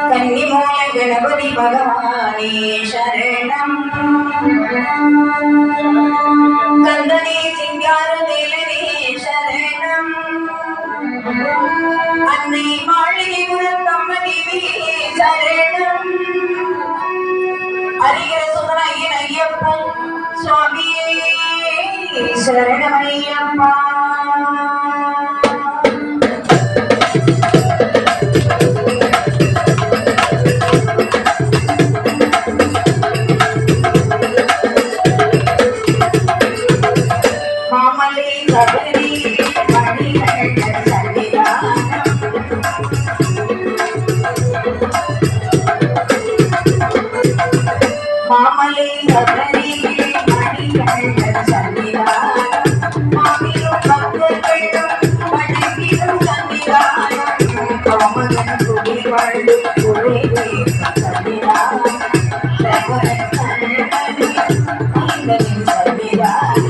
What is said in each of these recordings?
कन्निमूल गणपति भगवाने शरणं कंदने सिंगार वेलने शरणं अन्नै माळिगे गुरुतम्मनिवे शरणं हरिहर सुंदर अय्यप्पन स्वामिये शरणमय्यप्पा मामले सबरी मणिकंठ सन्निधान मामिलो भक्तकट्टु मणिकिलो सन्निधान कामगन कुडिवळ्ळु कुरेगे सन्निधान शबरन सन्निधि इंदनि सन्निधान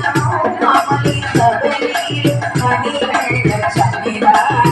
मामले सबरी मणिकंठ सन्निधान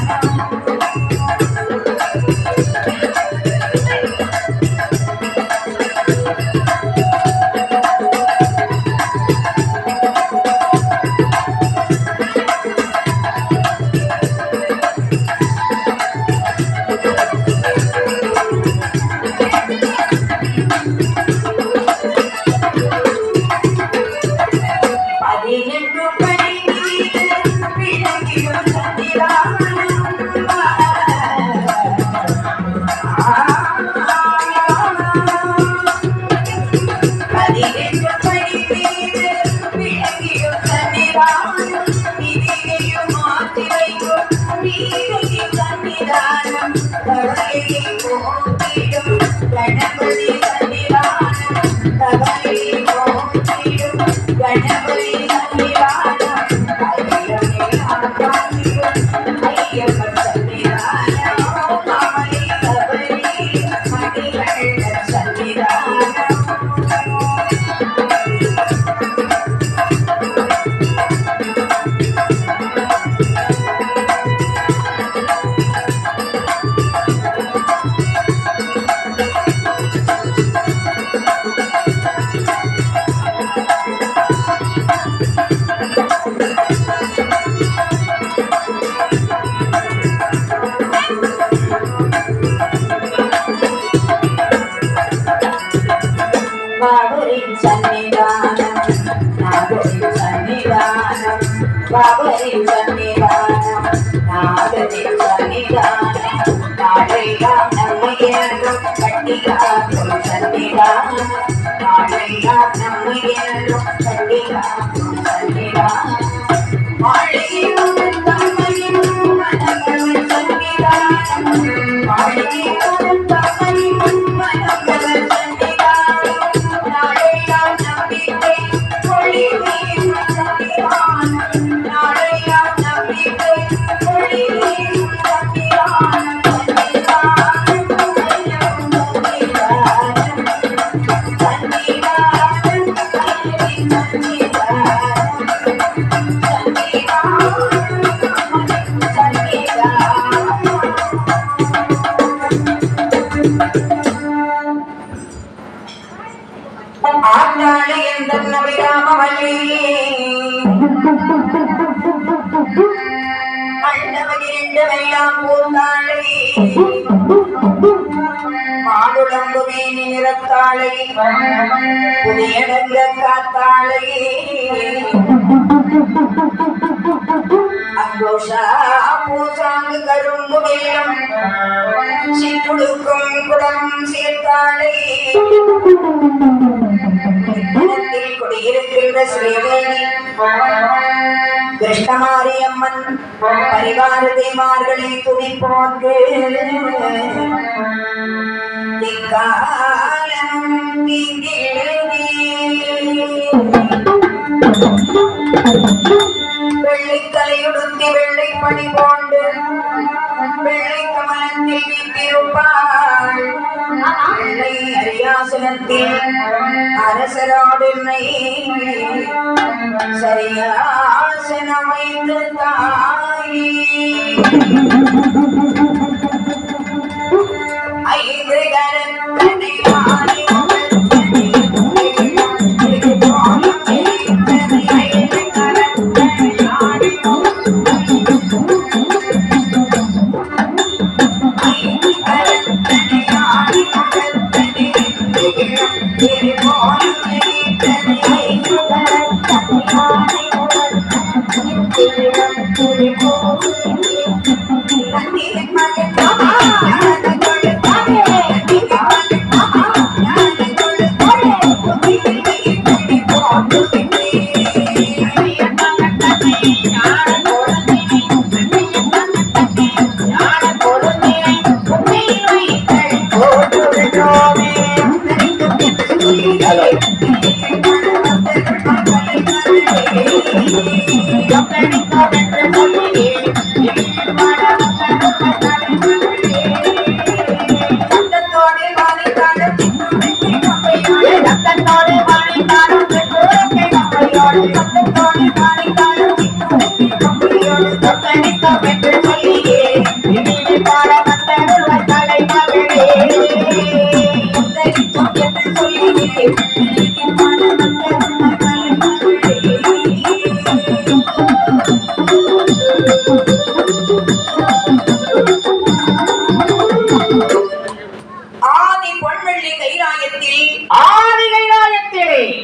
बाबरी सन्निधानम नागरी सन्निधानम नाडैया नम्मयेल्लु कट्टिगा सन्निधानम नाडैया नम्मयेल्लु कट्टिगा सन्निधानम माळिगे तम्मयिनु मनगल सन्निधानम माळिगे तम्मयिनु मनगल सन्निधानम नाडैया नम्मिते कोळिवे ஆண்டாளி எந்த நபிராமவல்லி அண்டவகிரிண்டமெல்லாம் பூந்தாளை மாடுளம்புமே நிறத்தாளை புதியடங்க காத்தாளை அங்கோஷா பூசாங்கு கரும்பு வெள்ளம் சிற்றுடுக்கும் குடம் சேர்த்தாளை குடியிருக்கின்ற ஸ்ரீதேவி கிருஷ்ணமாரியம்மன் பரிவார தேவார்களை துதிப்போர்க்கு இக்காலம் வெள்ளைத்தலையுடுத்தி வெள்ளை பணி போண்டு வெள்ளை கமலத்தில் வீட்டிருப்பாள் வெள்ளை அரியாசனத்தில் அரசரோடு சரியாசனம் வைத்து தாயே ஐந்து கரத்தனை ஆடி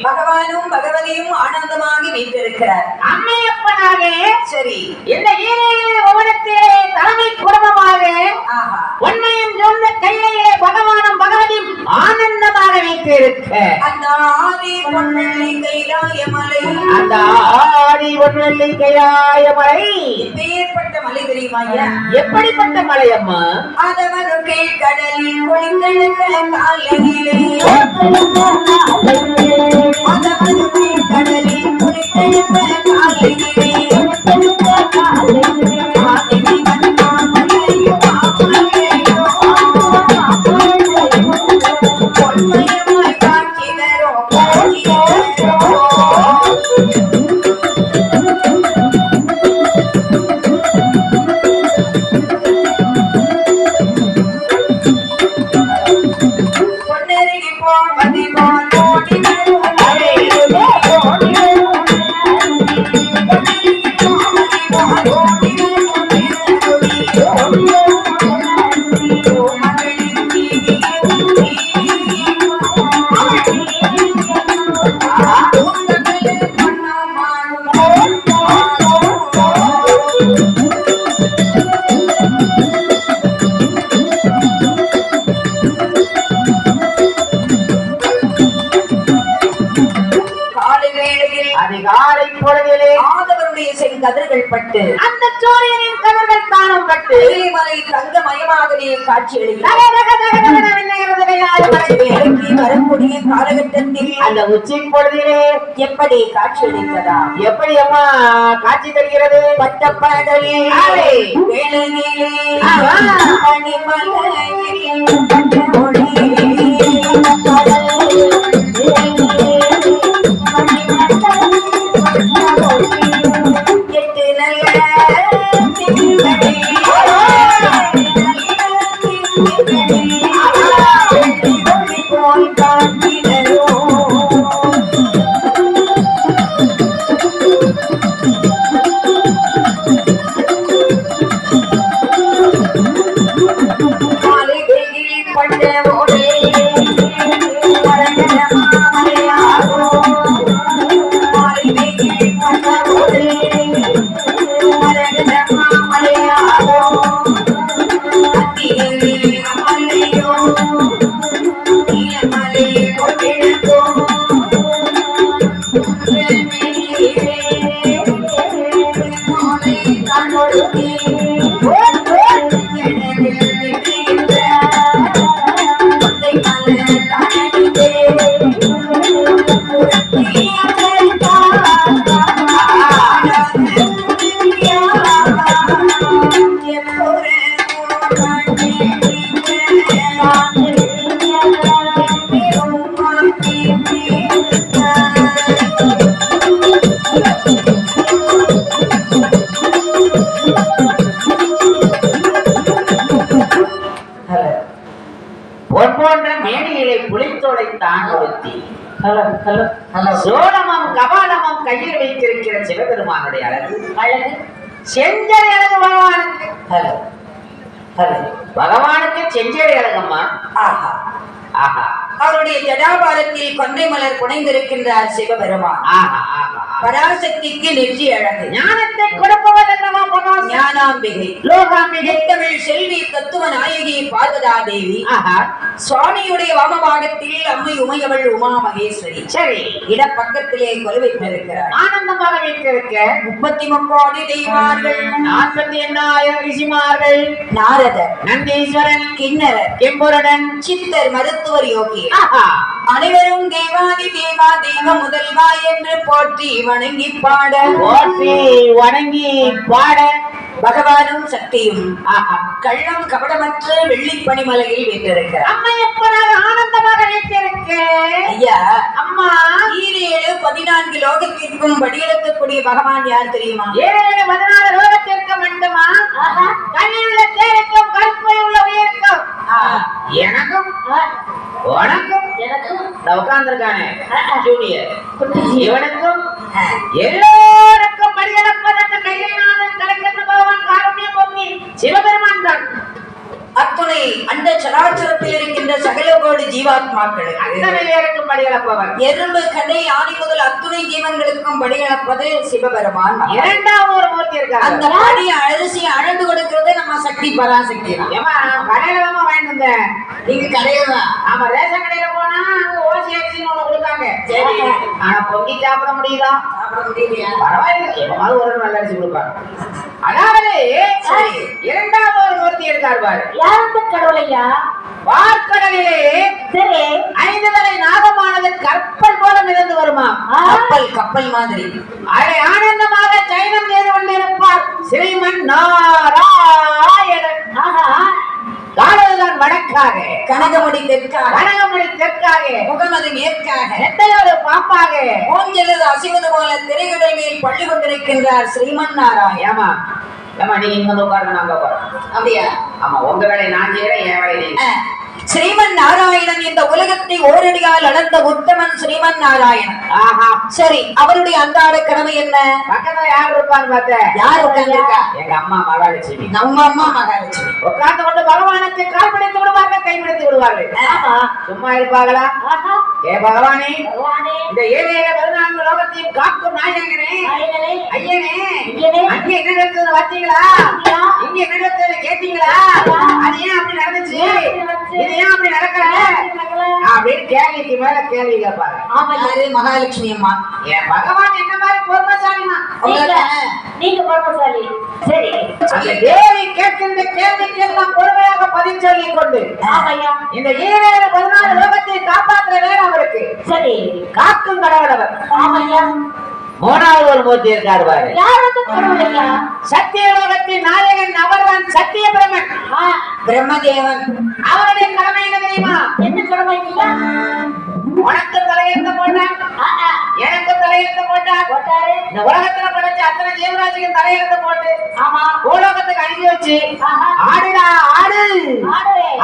பகவானும் பகவதியும் ஆனந்தமாக வீட்டிருக்கிறார். அம்மையப்பனாக சரி இந்த ஈரையிலே ஒவ்வொருத்திலே தலைமை குடும்பமாக உண்மையும் சொந்த கையிலே பகவானும் பகவதியும் ஆனந்தமாக வீட்டிருக்க அந்த ஆதி பொன்னள்ளி கைலாயமலை அந்த ஆதி பொன்னள்ளி கைலாயமலை ஏற்பட்ட மலை தெரியுமா ஐயா? எப்படிப்பட்ட மலை அம்மா? அதவரு கடலில் குளித்தெழுந்த காலையிலே கடலில் குளித்தெழுந்த காலையிலே அதிகாலை பொழுதிலே ஆதவருடைய செங்கதிர்கள் பட்டு அந்த சூரியனின் கதிர்கள் தானம் பட்டு மலை தங்கமயமாகவே காட்சியளிக்கிறது. வரக்கூடிய காலகட்டத்தில் அந்த உச்சி பொழுதிலே எப்படி காட்சியளித்ததா? எப்படி அம்மா காட்சி தருகிறது? பட்டப்படலே வேளையிலே பனிமலையில் மேனியிலே புலித்தோலை தான் ஒருத்தி சோழமும் கபாலமும் கையில் வைத்திருக்கிற சிவபெருமானுடைய அழகு செஞ்சல் அழகு பகவானுக்கு செஞ்சல் அழகம்மா. ஆஹா ஆஹா அவருடைய ஜடாபாரத்தில் கொன்றை மலர் புனைந்திருக்கின்றார் சிவபெருமான். ஆஹா ஆஹா பராசக்திக்கு நெற்றி அழகு. ஞானத்தை கொடுப்பவர் என்னவா ஞானாம்பிகை, லோகாம்பிகை, தமிழ் செல்வி, தத்துவ நாயகி பார்வதா தேவி. சுவாமியுடைய வாமபாகத்தில் அம்மை உமையவள் உமா மகேஸ்வரி. சரி, இடப்பக்கத்திலே கொலுவைத்திருக்கிறார். ஆனந்தமாக வைத்திருக்க 33 தெய்வார்கள், 48,000 ரிஷிமார்கள், நாரதர், நந்தீஸ்வரன், கிண்ணரர், கெம்புருடன், சித்தர், மருத்துவர், யோகி அனைவரும் தேவாதி தேவா தெய்வ முதல்வா என்று போற்றி வணங்கி பாட பகவானும் சக்தியும் கள்ளம் கபடமற்ற வெள்ளி பனிமலையில் வீட்டிருக்கிறார். அம்மையப்பனாக ஆனந்தமாக வைத்திருக்க ஐயா, அம்மா 14 லோகத்திற்கும் படியெடுக்கக்கூடிய பகவான் யார் தெரியுமா? 14 லோகத்திற்கு மட்டுமா? கண்ணில் உள்ள தேருக்கும் கற்பை உள்ள உயிருக்கும் எனக்கும் உனக்கும் உட்கார்ந்துருக்கானே ஜூனியர் இவனுக்கும் எல்லோருக்கும் படியெடுப்பதற்கு கையிலான கலக்கத்து பகவான் காரணியம் பொங்கி சிவபெருமான் தான். அத்துணை அந்த சராச்சரத்தில் இருக்கின்ற சகல கோடி ஜீவாத்மாக்களுக்கு அத்தனைக்கும் படியளப்பவர். எறும்பு, கடை, ஆணி முதல் அத்துணை ஜீவன்களுக்கும் படியளப்பது சிவபெருமான். இரண்டாவது ஒரு மூர்த்தி இருக்காரு. அந்த படி அரிசி அளந்து கொடுக்கிறது நம்ம சக்தி பராசக்தி தான். கடையில தான் வாங்கிட்டு வந்தேன். நீங்க கடையில தான். ஆமா, ரேஷன் கடையில போனா அங்க ஓசி அரிசின்னு ஒண்ணு கொடுத்தாங்க. சரி, ஆனா பொங்கி சாப்பிட முடியுதா? சாப்பிட முடியலையா? பரவாயில்ல, எப்பமாவது ஒரு நல்ல அரிசி கொடுப்பாங்க. அதாவது இரண்டாவது ஒரு மூர்த்தி இருக்காரு பாரு. யாருக்கு கடவுளையா? வார்க்கடலிலே சரி 5 தலை நாகமானது கப்பல் போல மிதந்து வருமா? கப்பல் மாதிரி அதை ஆனந்தமாக சயனம் செய்து கொண்டிருப்பார் ஸ்ரீமன் நாராயணன். காலதான் வடக்காக, கனகமணி தெற்காக, கனகமணி தெற்காக, முகமது மேற்காக, நெட்டையோடு பாம்பாக, ஓஞ்செழுது அசைவது போல திரைகளின் மேல் பள்ளி கொண்டிருக்கின்றார் ஸ்ரீமன் நாராயணன். ஏமா ஏமா நீங்க இங்க உட்காருங்க, நாங்க உட்காரோம். அப்படியா? ஆமா, உங்க வேலை நான் செய்யறேன், என் வேலை நீங்க. ஸ்ரீமன் நாராயணன் இந்த உலகத்தை ஓரடியால் அளந்த உத்தமன் ஸ்ரீமன் நாராயணன். ஆஹா, சரி, அவருடைய அன்றாட கடமை என்ன? பக்கத்துல யார் இருப்பான்னு பார்த்த? யார் உட்கார்ந்திருக்கா? எங்க அம்மா மகாலட்சுமி. நம்ம அம்மா மகாலட்சுமி உட்கார்ந்து கொண்டு பகவானுக்கு கால் பிடித்து விடுவார்கள், கை பிடித்து விடுவார்கள். சும்மா இருப்பாங்களா? ஏ பகவானே, இந்த 14 லோகத்தையும் காக்கும் நாயகனே, ஐயனே, அங்க என்ன நடந்தது பார்த்தீங்களா? இங்க என்ன நடந்தது கேட்டீங்களா? அது ஏன் அப்படி நடந்துச்சு? இது ஏன் அப்படி நடக்கல? அப்படின்னு கேள்விக்கு மேல கேள்வி கேட்பாங்க. ஆமா, யாரு? மகாலட்சுமி அம்மா. என் பகவான் என்ன மாதிரி பொறுமைசாலிமா? நீங்க பொறுமைசாலி. சரி, அந்த தேவி கேட்கின்ற கேள்விக்கெல்லாம் பொறுமையாக பதில் சொல்லிக் கொண்டு இந்த 14 லோகத்தை காப்பாற்ற வேணும் அவருக்கு. சரி, காக்கும் கடவுளவர். ஆமையா. மூணாவது ஒரு மூர்த்தி இருக்காரு பாரு. சத்தியலோகத்தின் நாயகன் அவர்தான் சத்திய பிரம்மன், பிரம்மதேவன். அவருடைய கடமை என்ன தெரியுமா? என்ன கடமை? உனக்கு தலையெழுத்து போட்டார், எனக்கு தலையெழுத்து போட்டார். இந்த உலகத்துல படைச்ச அத்தனை ஜீவராசிக்கும் தலையெழுத்து போட்டு பூலோகத்துக்கு அனுப்பி வச்சு ஆடுடா ஆடு,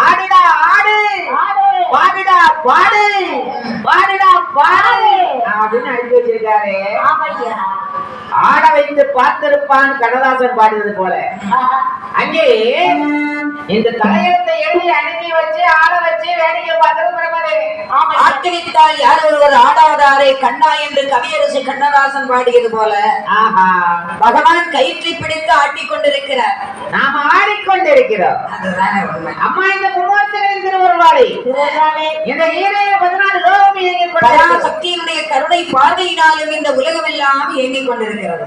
ஆடுடா ஆடு, பாடுடா பாடு, பாடுடா பாடு அப்படின்னு அனுப்பி வச்சிருக்காரு. ஆட வைத்து பார்த்திருப்பான் கண்ணதாசன் பாடுவது போல. அங்கே இந்த தலையெழுத்தை எழுதி அனுப்பி வச்சு ஆட வச்சு வேடிக்கை பார்த்தது பிரம்மதேவி. ஆட்டுவித்தால் யார் ஒருவர் ஆடாதாரே கண்ணா என்று கவியரசு கண்ணதாசன் பாடியது போல பகவான் கயிற்றை பிடித்து ஆட்டிக் கொண்டிருக்கிறார், நாம ஆடிக்கொண்டிருக்கிறோம். அதுதானே உண்மை. அம்மா, இந்த முன்னோர்த்திகளின் திருவருளாளே இந்த 14 லோகம் இயங்கிக் கொண்டிருக்கிறது. சக்தியினுடைய கருணை பார்வையினாலும் இந்த உலகம் எல்லாம் இயங்கிக் கொண்டிருக்கிறது.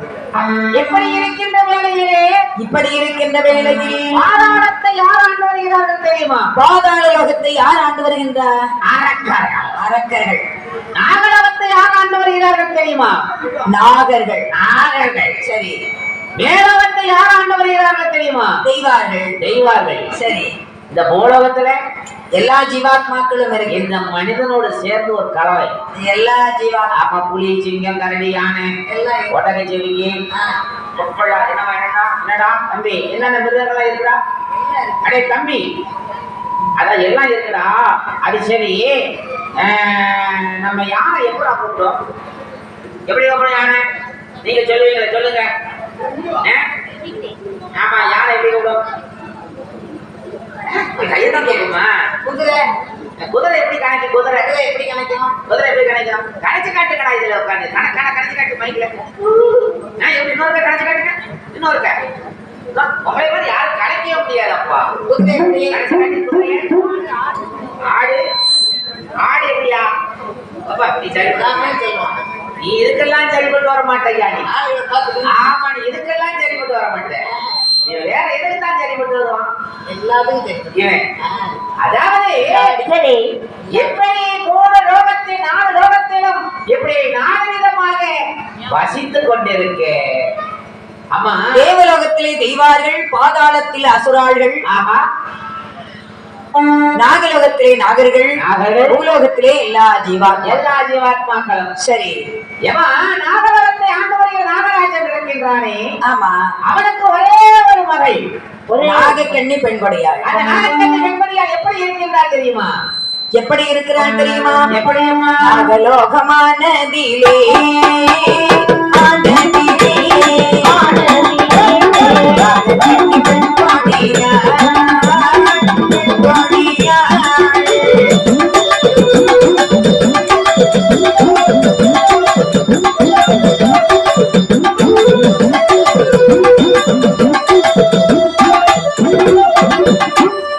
எப்படி இருக்கின்ற வேளையிலே, இப்படி இருக்கின்ற வேளையில் பாதாளத்தை யார் ஆண்டு வருகிறார்கள் தெரியுமா? பாதாள லோகத்தை யார் ஆண்டு வருகின்றார்? அரக்கர்கள். நாகலோகத்தை யார் ஆண்டு வருகிறார்கள் தெரியுமா? நாகர்கள். நாகர்கள். சரி. மேலோகத்தை யார் ஆண்டு வருகிறார்கள் தெரியுமா? தெய்வார்கள். தெய்வார்கள். சரி. இந்த பூலோகத்துல எல்லா ஜீவாத்மாக்களும் இருக்கு. இந்த மனிதனோடு சேர்ந்து ஒரு கலவை. எல்லா ஜீவாத்மா, புலி, சிங்கம், கரடி, யானை, ஒட்டகை, செவிங்கி, என்னடா தம்பி, என்னென்ன மிருகங்களா இருக்குடா? அடே தம்பி, அத எல்லாம் இருக்குடா. அது சரி, நம்ம யானை எப்படா கூப்பிட்டோம்? எப்படி கூப்பிடும் யானை? நீங்க சொல்லுவீங்களா? சொல்லுங்க. ஆமா, யானை எப்படி கூப்பிடும்? கையதான் கேட்குமா? குதிரை குதிரை எப்படி கணக்கு? குதிரை எப்படி கணக்கும்? குதிரை எப்படி கணக்கும்? கணச்சு காட்டுக்கடா. இதுல உட்காந்து கணச்சு காட்டு மைக்ல. எப்படி இன்னொருக்க கணச்சு காட்டுங்க. இன்னொருக்க உங்களை மாதிரி யாரும் கணக்கவே முடியாதப்பா. குதிரை எப்படி கணச்சு காட்டி குதிரைய. ஆடு ஆடு எப்படியா? அப்பா நீ சரி செய்வோம். நீ இதுக்கெல்லாம் சரிப்பட்டு வர மாட்டேயா? நீ ஆளுகளை பார்த்துக்கணும். ஆமா, நீ இதுக்கெல்லாம் சரிப்பட்டு வர மாட்டேன். நீ வேற எதுக்கு தான் சரிப்பட்டு வருவான்? எல்லாத்துக்கும் தெரியும். இவன் அதாவது சரி, எப்படி மூணு லோகத்தில் 4 லோகத்திலும் எப்படி 4 விதமாக வசித்துக் கொண்டிருக்கு. ஆமா, தேவலோகத்திலே தெய்வார்கள், பாதாளத்தில் அசுராள்கள், ஆமா, நாகலோகத்திலே நாகர்கள், பூலோகத்திலே எல்லா ஜீவாத்மாக்களும். சரி, ஏமா நாகலோகத்தை ஆண்டு வருகிற நாகராஜன் இருக்கின்றானே, ஆமா, அவனுக்கு ஒரே ஒரு மகை, ஒரு நாகக்கண்ணி பெண்கொடையாள். அந்த நாகக்கண்ணி பெண்கொடையாள் எப்படி இருக்கின்றார் தெரியுமா? எப்படி இருக்கிறான் தெரியுமா? எப்படியுமா? நாகலோகமானதிலே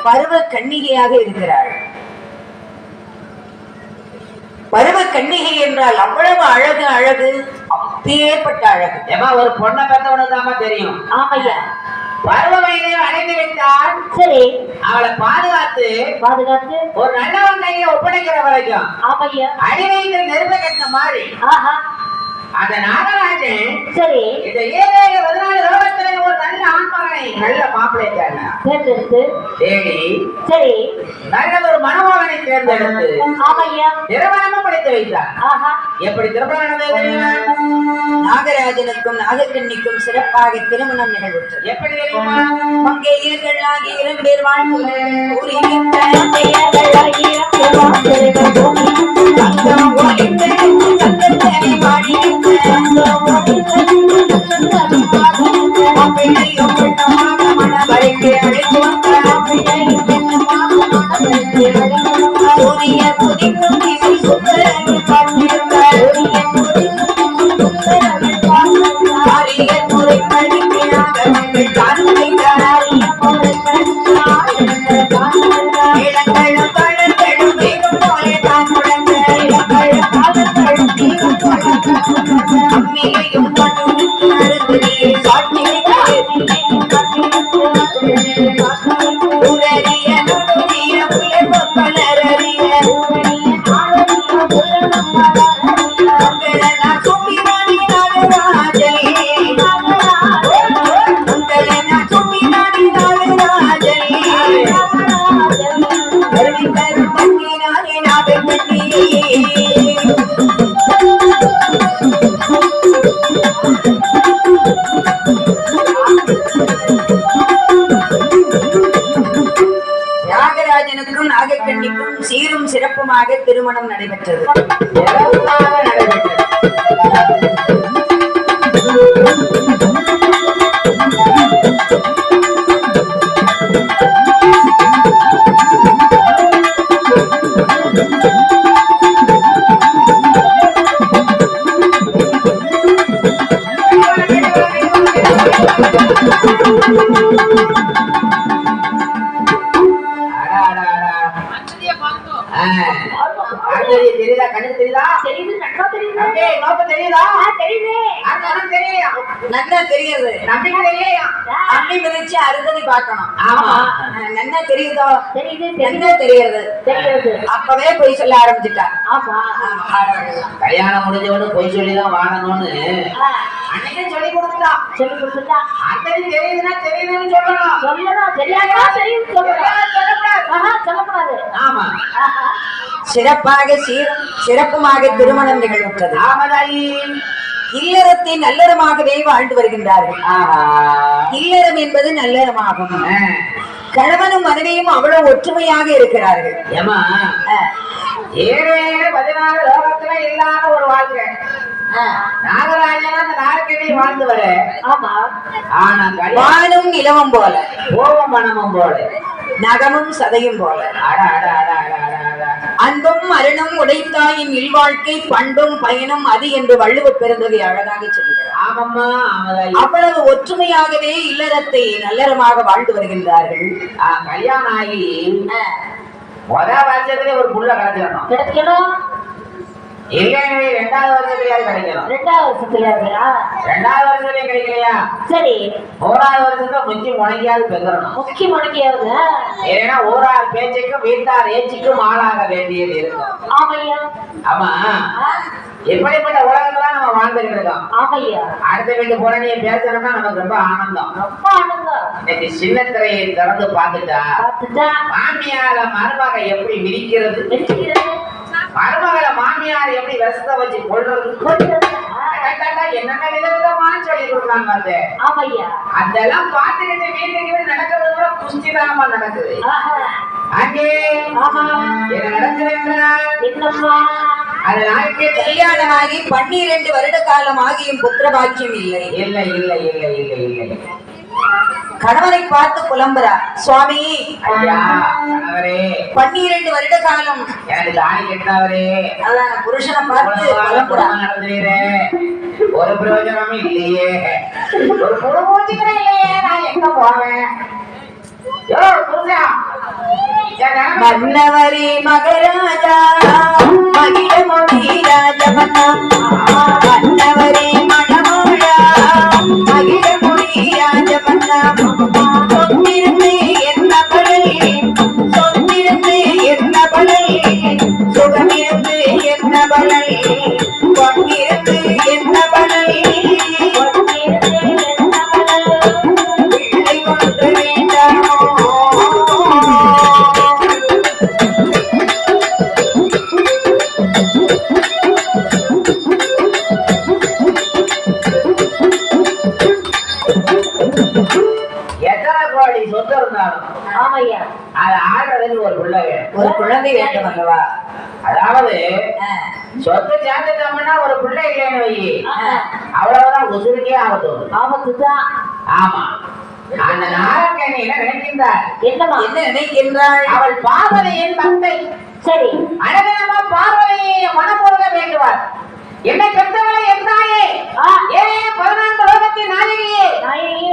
பருவ கன்னிகையாக இருக்கிறாள். பருவ கன்னிகை என்றால் அவ்வளவு அழகு, அழகு அப்பேற்பட்ட அழகு. ஏமா ஒரு பொண்ணை பெற்றவனுக்கு தாமா தெரியும். ஆமையா, பருவ வயதை அடைந்து விட்டால் சரி, அவளை பாதுகாத்து ஒரு நல்லவன் கையை ஒப்படைக்கிற வரைக்கும் ஆமையா, அடிவைத்து நெருப்ப கட்டின மாதிரி ஆஹா, அந்த நாகராஜன் சரி, இந்த 14 லோகத்திலே ஒரு நல்ல ஆண்மகனை நல்ல மாப்பிள்ளை தேர்ந்தெடுத்து தேடி, சரி, நல்ல ஒரு மணமகனை தேர்ந்தெடுத்து ஆமையா, திருமணமும் படித்து வைத்தார். ஆஹா, எப்படி திருமணம் நடந்தது தெரியுமா? நாகராஜனுக்கும் நாகக்கண்ணிக்கும் சிறப்பாக திருமணம் நிகழ்வுற்றது. எப்படி தெரியுமா? மங்கையர்களாகி 2 பேர் வாழ்ந்து நாகராஜனுக்கும் நாகக்கண்ணிக்கும் சீரும் சிறப்புமாக திருமணம் நடைபெற்றது. தெரியுதா? கண்ணுக்கு தெரியுதா? தெரியுது, நல்லா தெரியுது. நோக்கு தெரியுதா? தெரியுது, தெரியும், நல்லா தெரியுது. நம்பிக்கை தெரியும். அள்ளி மிதிச்சு அறுதடி பார்க்கணும். ஆமா, நல்லா தெரியுதோ? தெரியுது, என்ன தெரியுது? தெரியுது. அப்பவே போய் சொல்ல ஆரம்பிச்சுட்டா. ஆமா, கல்யாணம் முடிஞ்சவனு பொய் சொல்லிதான் வாழணும்னு அன்னைக்கு சொல்லி கொடுத்துட்டா. அன்னைக்கு தெரியுதுன்னா தெரியுதுன்னு சொல்லணும். தெரியாதா? தெரியும் சொல்லக்கூடாது. ஆமா, சிறப்பாக சீரும் சிறப்புமாக திருமணம் நிகழ்வுற்றது. ஆமதாயி இல்லறத்தை நல்லறமாகவே வாழ்ந்து வருகின்றார்கள். இல்லறம் என்பது நல்லறமாகும். கணவனும் மனைவியும் அவ்வளவு ஒற்றுமையாக இருக்கிறார்கள். ஏமா 16 லோகத்துல இல்லாத ஒரு வாழ்க்கை. நாகராஜன் அந்த நாகக்கண்ணி வாழ்ந்து வர. ஆமா. ஆனா வானும் நிலவும் போல, கோபம் மனமும் போல, நகமும் சதையும் போல, அன்பும் அருணும் உடைத்தாயின் இல்வாழ்க்கை பண்பும் பயனும் அது என்று வள்ளுவ பெருந்தகை அழகாக சொல்லுகிறார். ஆமம்மா, அவ்வளவு ஒற்றுமையாகவே இல்லறத்தை நல்லறமாக வாழ்ந்து வருகின்றார்கள். கல்யாணம் ஆகி முதல் வருஷத்துல ஒரு புள்ள கிடைக்கணும். இல்லையே 2வது வருஷத்துலயாவது கிடைக்கணும். 2வது வருஷத்துலயும் கிடைக்கலையா? சரி, 1வது வருஷத்துல முக்கி முடங்கியாவது பெறணும். ஏன்னா ஓரார் பேச்சுக்கும் வீட்டார் ஏச்சுக்கும் ஆளாக வேண்டியது இருக்கும். ஆமா, எப்படிப்பட்ட உலகத்துல நம்ம வாழ்ந்துகிட்டு இருக்கோம். அடுத்த வீட்டு போற நீ பேசணும்னா நமக்கு ரொம்ப ஆனந்தம். இன்னைக்கு சின்ன திரையை திறந்து பார்த்துட்டா மாமியார மருமக எப்படி விரிக்கிறது, மருமகளை மாமியார் எப்படி விஷத்தை வச்சு கொள்றது, என்னென்ன விதவிதமா சொல்லி கொடுக்குறாங்க. அதெல்லாம் பார்த்துக்கிட்டு வீட்டுக்கு நடக்கிறது கூட குஸ்திதானமா நடக்குது. அங்கே என்ன நடக்குது கல்யாணமாகி 12 வருட காலம் ஆகியும் புத்திர பாக்கியம் இல்லை. இல்லை இல்லை இல்லை இல்லை இல்லை. கணவனை பார்த்து புலம்புறார். சுவாமி, 12 வருட காலம் எனக்கு தாலி கட்டினவரே, அதான் புருஷனை பார்த்து புலம்புறார். ஒரு பிரயோஜனம் இல்லையே, ஒரு புறமூச்சிக்கிற இல்லையே, நான் எங்க போவேன்? மன்னவரே மகராஜா மகிழமொழி ராஜபன்னா, மன்னவரே மணமோழா மகிழமொழி ராஜபன்னா, சொந்திருந்து என்ன பலன், சொந்திருந்து என்ன பலன், சுகமிருந்து என்ன பலன், பொன்னிருந்து என்ன பலன், பிள்ளை ஒன்று வேண்டாமோ. ஒரு குழந்தை வேண்டும் அல்லவா? அதாவது சொத்து சேர்த்துட்டோம்னா ஒரு பிள்ளை இல்லைன்னு வை, அவ்வளவுதான், உசுருக்கே ஆபத்துதான். ஆமா, அந்த நாகக்கண்ணி என்ன நினைக்கின்றார்? என்ன நினைக்கின்றாள்? அவள் பார்வதியின் பக்தை. சரி, அழகமா பார்வதியை மனமுருக வேண்டுவார். என்னை பெற்றவளை என் தாயே, 14 லோகத்தின் நாயகியே,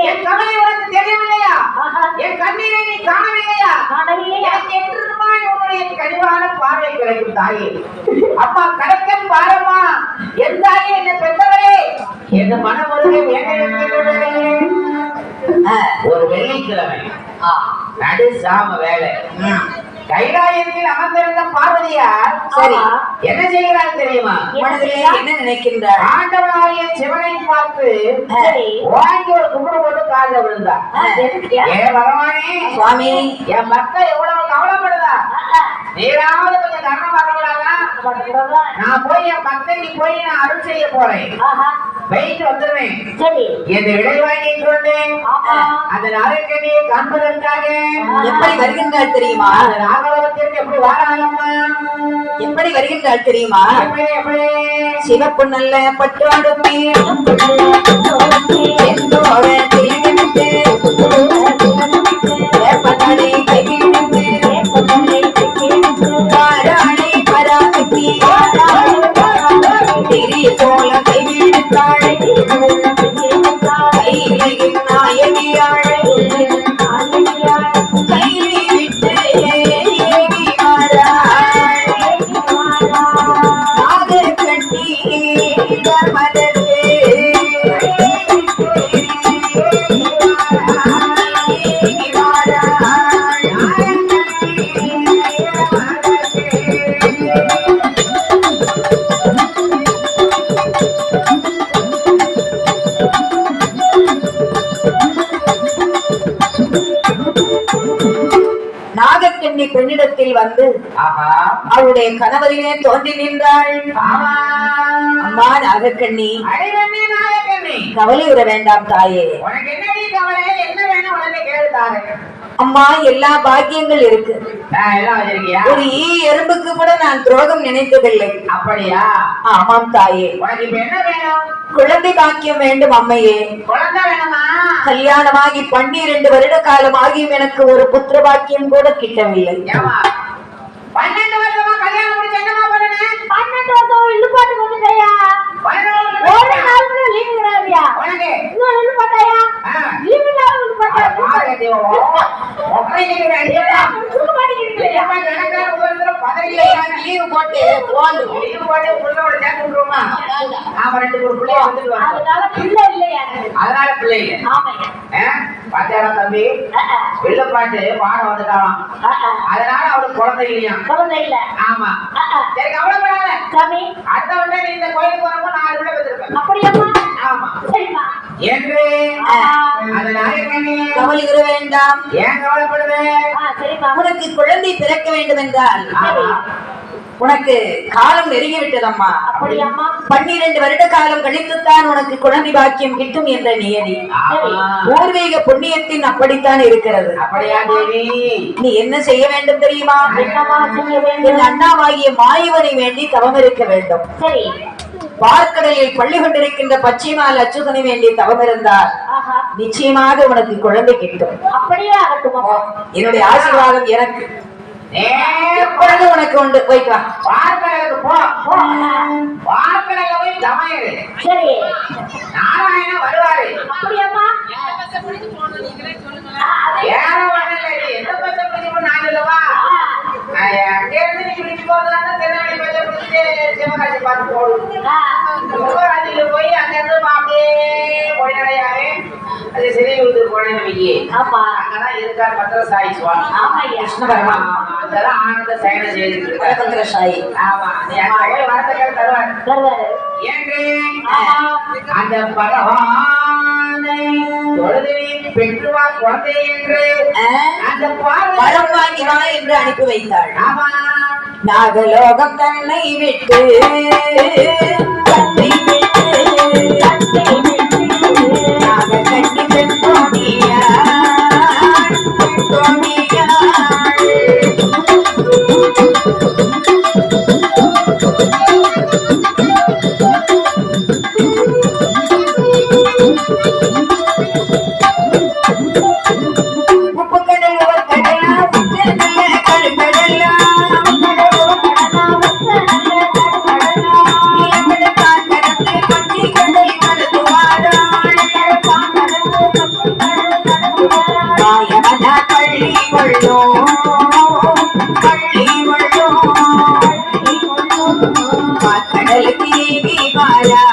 என் கவலை உனக்கு தெரியவில்லையா? என் கண்ணீரை நீ காணவில்லையா? எனக்கு என்றுமாய் உன்னுடைய கனிவான பார்வை கிடைக்கும் தாயே. அம்மா கிடைக்கும் பாரம்மா, என் தாயே, என்னை பெற்றவளே, என் மனமுருகை வேண்டும். ஒரு வெள்ளிக்கிழமை நடு சாம வேலை கைலாயத்தில் அமர்ந்திருந்த பார்வதியார் சரி என்ன செய்கிறார் தெரியுமா? என்ன நினைக்கின்றார்? ஆண்டவனாகிய சிவனை பார்த்து வாங்கி ஒரு கும்பிடு போட்டு காலில் விழுந்தார். ஏ பகவானே, சுவாமி, என் மக்கள் எவ்வளவு கவலைப்படுதா, நீராவது கொஞ்சம் கர்ணம் வரக்கூடாதா? நான் போய் என் பக்தைக்கு போய் நான் அருள் செய்ய போறேன், போயிட்டு வந்துடுவேன். இந்த விடை வாங்கி கொண்டேன். அந்த நாகக்கண்ணியை காண்பதற்காக எப்படி வருகின்றார் தெரியுமா? நாகலோகத்திற்கு எப்படி வாராங்கம்மா? எப்படி வருகின்றார் தெரியுமா? சிவப்பு நல்ல பட்டுவாடுமே போல கைவிடுத்தாள் கையை விட்டு கட்டி நாகக்கண்ணி பெண்ணிடத்தில் வந்து அவளுடைய கணவரிலே தோன்றி நின்றாள். அம்மா நாகக்கண்ணி, கவலை விட வேண்டாம் தாயே. அம்மா எல்லா பாக்கியங்கள் இருக்கு. எல்லாம் வச்சிருக்கியா? ஒரு எறும்புக்கு கூட நான் துரோகம் நினைத்ததில்லை. அப்படியா? ஆமாம் தாயே. உனக்கு இப்ப என்ன வேணும்? குழந்தை பாக்கியம் வேண்டும் அம்மையே. குழந்தை வேணுமா? கல்யாணமாகி 12 வருட காலமாகியும் எனக்கு ஒரு புத்திர பாக்கியம் கூட கிட்டவில்லை. ஏமா 12 வருஷமா கல்யாணம் முடிச்சு என்னமா பண்ணனே? 12 வருஷம் இல்லு பாட்டு வந்துட்டயா? ஒரு நாள் கூட லீவு கிடையாதுயா? உனக்கு இன்னும் இல்லு பாட்டாயா? லீவு இல்லாம இல்லு பாட்டா? பாருங்க தேவோ. ஒப்பனைக்கு வேண்டியதா? சும்மா மாட்டிக்கிறீங்களா? ஏமா எனக்கு ஒரு தடவை பதவியில லீவு போட்டு போடு. லீவு போட்டு புள்ளோட சேர்த்து விட்டுருமா? நாம 2 ஒரு புள்ளைய வந்துட்டு வரோம். அதனால பிள்ளை இல்லையா? அதனால பிள்ளை இல்லை. ஆமாங்க. பாத்தியாரா தம்பி? வெள்ளப்பாட்டு பாடம் வந்துட்டான். அதனால அவளுக்கு குழந்தை இல்லையா? குழந்தை இல்ல. ஆமா. சரி கவலைப்படாத. சாமி அடுத்த உடனே நீ இந்த கோயிலுக்கு வரப்போ 4 பிள்ளை பெற்றிருப்ப. அப்படியம்மா? ஆமா. சரிம்மா. என்று அதனால கவலை வேண்டாம். ஏன் கவலைப்படுவேன்? சரிம்மா. உனக்கு குழந்தை பிறக்க வேண்டும் என்றால் ஆமா. உனக்கு காலம் நெருங்கி விட்டதம்மா. அப்படியம்மா? 12 வருட காலம் கழித்துத்தான் உனக்கு குழந்தை பாக்கியம் கிட்டும் என்ற நியதி. பூர்வீக புண்ணியத்தின் அப்படித்தான் இருக்கிறது. அப்படியா தேவி? நீ என்ன செய்ய வேண்டும் தெரியுமா? என்னம்மா செய்ய வேண்டும்? என் அண்ணாவாகிய மாயவனை வேண்டி தவம் இருக்க வேண்டும். சரி. பார்க்கடலில் பள்ளி கொண்டிருக்கின்ற பச்சைமால் அச்சுதனை வேண்டி தவம் இருந்தால் ஆஹா. நிச்சயமாக உனக்கு குழந்தை கிட்டும். அப்படியே ஆகட்டும். என்னுடைய ஆசீர்வாதம் எனக்கு எப்பொழுது உனக்கு உண்டு. போயிட்டு வா. பார்க்கடலுக்கு போ. பார்க்கடல போய் தமையரு. சரி. நாராயண வருவாரு. அப்படியம்மா? ஏற வரல. எந்த பச்சை பிடிச்சு நான் இல்லவா? அங்கே இருந்து நீ பிடிச்சு போறதுனா திருநெல்வேலி பச்சை பிடிச்சு சிவகாசி பார்த்து போடும். சிவகாசியில போய் அங்க இருந்து அப்படியே பொடிநடையாவே அது சிறையூருக்கு போனேன்னு வையே. ஆமா. அங்கதான் இருக்கார் பத்திரசாயி சுவாமி. ஆமா ஐயா. கிருஷ்ண பகவான் அங்கதான் ஆனந்த சயனம் செய்துட்டு இருக்காரு. பத்திரசாயி. ஆமா. நீ அங்க போய் வரத்துக்கு தருவார். வருவாரு. என்று அந்த பகவானை தொழுது பெற்றுவா குழந்தை என்று அந்த வரம் வாங்கி வா என்று அனுப்பி வைத்தாள். ஆமா. நாகலோகம் தன்னை விட்டு தன்னை விட்டு நாக கட்டி பெற்றோனியா கடலுக்கு பாலா